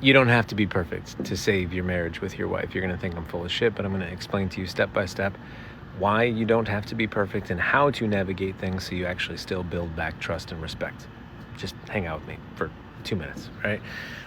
You don't have to be perfect to save your marriage with your wife. You're going to think I'm full of shit, but I'm going to explain to you step by step why you don't have to be perfect and how to navigate things so you actually still build back trust and respect. Just hang out with me for 2 minutes, right?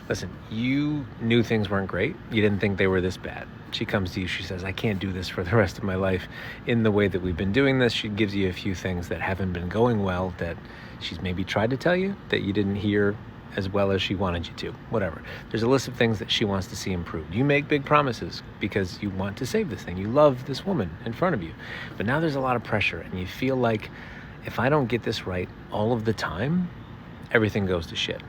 Listen, you knew things weren't great. You didn't think they were this bad. She comes to you, she says, I can't do this for the rest of my life in the way that we've been doing this. She gives you a few things that haven't been going well that she's maybe tried to tell you that you didn't hear as well as she wanted you to, whatever. There's a list of things that she wants to see improved. You make big promises because you want to save this thing. You love this woman in front of you. But now there's a lot of pressure and you feel like if I don't get this right all of the time, everything goes to shit.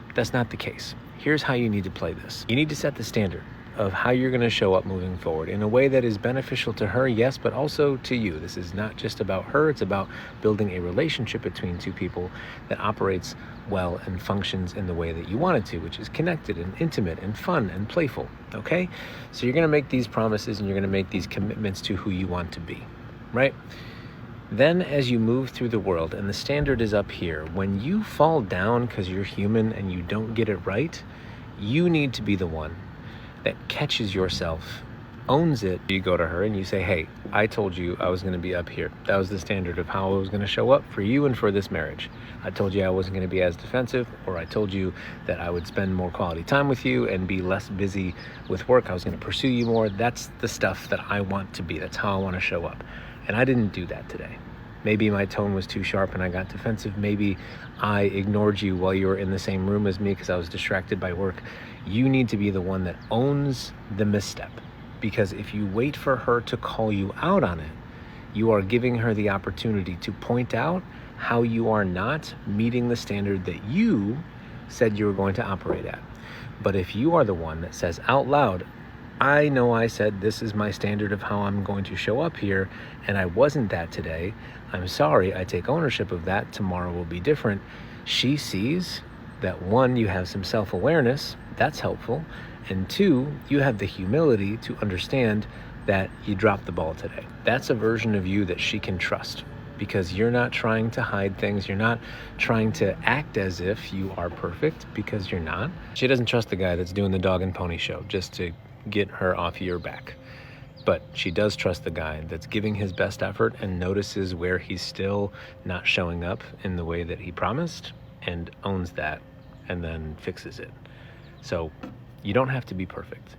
But that's not the case. Here's how you need to play this. You need to set the standard of how you're going to show up moving forward in a way that is beneficial to her, yes, but also to you. This is not just about her. It's about building a relationship between two people that operates well and functions in the way that you want it to, which is connected and intimate and fun and playful, okay? So you're going to make these promises and you're going to make these commitments to who you want to be, right? Then as you move through the world and the standard is up here, when you fall down because you're human and you don't get it right, you need to be the one that catches yourself, owns it. You go to her and you say, hey, I told you I was going to be up here. That was the standard of how I was going to show up for you and for this marriage. I told you I wasn't going to be as defensive, or I told you that I would spend more quality time with you and be less busy with work. I was going to pursue you more. That's the stuff that I want to be. That's how I want to show up. And I didn't do that today. Maybe my tone was too sharp and I got defensive. Maybe I ignored you while you were in the same room as me because I was distracted by work. You need to be the one that owns the misstep, because if you wait for her to call you out on it, you are giving her the opportunity to point out how you are not meeting the standard that you said you were going to operate at. But if you are the one that says out loud, I know I said this is my standard of how I'm going to show up here, and I wasn't that today. I'm sorry, I take ownership of that. Tomorrow will be different. She sees that, one, you have some self-awareness. That's helpful. And two, you have the humility to understand that you dropped the ball today. That's a version of you that she can trust, because you're not trying to hide things. You're not trying to act as if you are perfect, because you're not. She doesn't trust the guy that's doing the dog and pony show just to get her off your back. But she does trust the guy that's giving his best effort and notices where he's still not showing up in the way that he promised, and owns that and then fixes it. So you don't have to be perfect.